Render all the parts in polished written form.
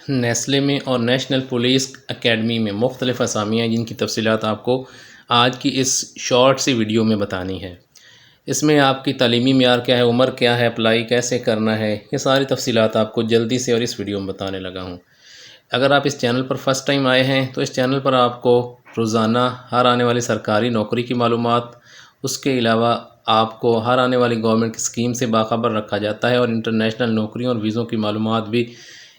Nestle में और national police academy में मुख्तलिफ़ असामियाँ जिनकी तफसीलात आपको आज की इस शॉर्ट सी वीडियो में बतानी है। इसमें आपकी तालीमी मेयार क्या है, उम्र क्या है, अप्लाई कैसे करना है, ये सारी तफसीलात आपको जल्दी से और इस वीडियो में बताने लगा हूँ। अगर आप इस चैनल पर फ़र्स्ट टाइम आए हैं तो इस चैनल पर आपको रोज़ाना हर आने वाली सरकारी नौकरी की मालूमात, उसके अलावा आपको हर आने वाली गवर्नमेंट की स्कीम से बाखबर रखा जाता है और इंटरनेशनल नौकरियों और वीज़ों की मालूमात भी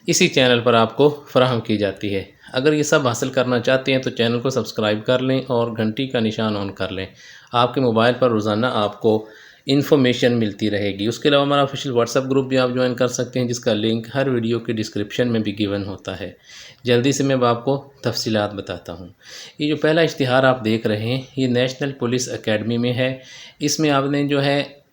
इसी चैनल पर आपको फ़राहम की जाती है। अगर ये सब हासिल करना चाहते हैं तो चैनल को सब्सक्राइब कर लें और घंटी का निशान ऑन कर लें। आपके मोबाइल पर रोज़ाना आपको इन्फॉर्मेशन मिलती रहेगी। उसके अलावा हमारा ऑफिशियल व्हाट्सएप ग्रुप भी आप ज्वाइन कर सकते हैं, जिसका लिंक हर वीडियो के डिस्क्रिप्शन में भी गिवन होता है। जल्दी से मैं आपको तफसीलात बताता हूँ। ये जो पहला इश्तिहार आप देख रहे हैं ये नेशनल पुलिस एकेडमी में है। इसमें आपने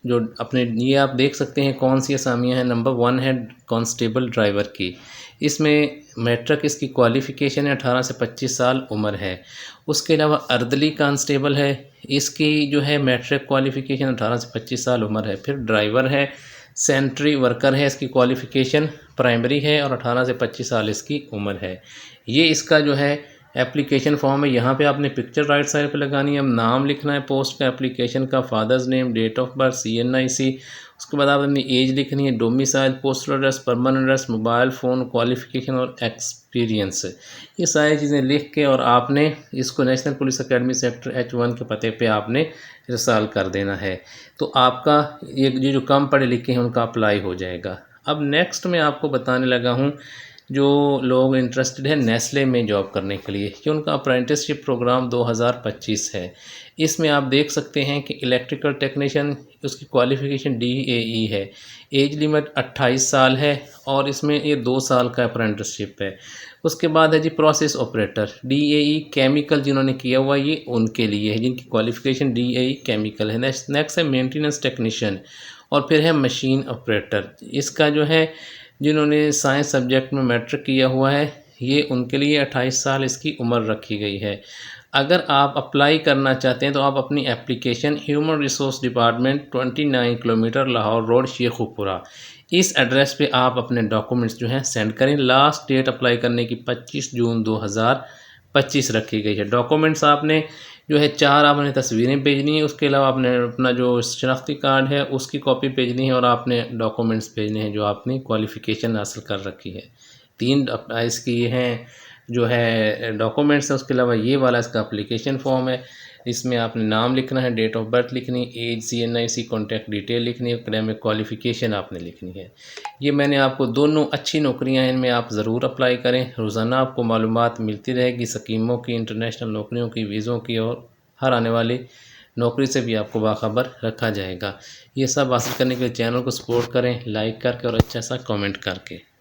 जो अपने ये आप देख सकते हैं कौन सी असामियाँ हैं। नंबर 1 है कांस्टेबल ड्राइवर की। इसमें मैट्रिक इसकी क्वालिफ़िकेशन है, 18 से 25 साल उम्र है। उसके अलावा अर्दली कांस्टेबल है, इसकी जो है मैट्रिक क्वालिफ़िकेशन 18 से 25 साल उम्र है। फिर ड्राइवर है, सेंट्री वर्कर है, इसकी क्वालिफ़िकेशन प्राइमरी है और 18 से 25 साल इसकी उम्र है। ये इसका जो है एप्लीकेशन फॉर्म है। यहाँ पे आपने पिक्चर राइट साइड पे लगानी है। अब नाम लिखना है पोस्ट का, एप्लीकेशन का, father's name, date of birth, CNIC। उसके बाद आपने एज लिखनी है, domicile, postal address, permanent address, mobile phone, qualification और एक्सपीरियंस। ये सारी चीज़ें लिख के और आपने इसको national police academy sector H1 के पते पे आपने इरसाल कर देना है। तो आपका ये जो कम पढ़े लिखे हैं उनका अप्लाई हो जाएगा। अब नेक्स्ट मैं आपको बताने लगा हूँ जो लोग इंटरेस्टेड है नेस्ले में जॉब करने के लिए कि उनका अप्रेंटिसशिप प्रोग्राम 2025 है। इसमें आप देख सकते हैं कि इलेक्ट्रिकल टेक्नीशियन, उसकी क्वालिफ़िकेशन DAE है। एज लिमिट 28 साल है और इसमें ये 2 साल का अप्रेंटिसशिप है। उसके बाद है जी प्रोसेस ऑपरेटर DAE केमिकल, जिन्होंने किया हुआ ये उनके लिए है, जिनकी क्वालिफ़िकेशन DAE केमिकल है। नेक्स्ट है मेंटेनेंस टेक्नीशियन और फिर है मशीन ऑपरेटर। इसका जो है जिन्होंने साइंस सब्जेक्ट में मैट्रिक किया हुआ है ये उनके लिए 28 साल इसकी उम्र रखी गई है। अगर आप अप्लाई करना चाहते हैं तो आप अपनी application human resource department 29 kilometre Lahore road Sheikhupura, इस एड्रेस पे आप अपने डॉक्यूमेंट्स जो हैं सेंड करें। लास्ट डेट अप्लाई करने की 25 जून 2025 रखी गई है। डॉक्यूमेंट्स आपने जो है 4 आपने तस्वीरें भेजनी है। उसके अलावा आपने अपना जो शनाख्ती कार्ड है उसकी कॉपी भेजनी है और आपने डॉक्यूमेंट्स भेजने हैं जो आपने क्वालिफ़िकेशन हासिल कर रखी है। 3 इसकी ये हैं जो है डॉक्यूमेंट्स हैं। उसके अलावा ये वाला इसका एप्लीकेशन फॉर्म है। इसमें आपने नाम लिखना है, डेट ऑफ बर्थ लिखनी, एज, CNIC, कॉन्टैक्ट डिटेल लिखनी है, एकेडमिक क्वालिफ़िकेशन आपने लिखनी है। ये मैंने आपको दोनों अच्छी नौकरियां हैं, इनमें आप ज़रूर अप्लाई करें। रोज़ाना आपको मालूमात मिलती रहेगी स्कीमों की, इंटरनेशनल नौकरियों की, वीज़ों की और हर आने वाली नौकरी से भी आपको बाखबर रखा जाएगा। ये सब हासिल करने के लिए चैनल को सपोर्ट करें लाइक करके और अच्छा सा कमेंट करके।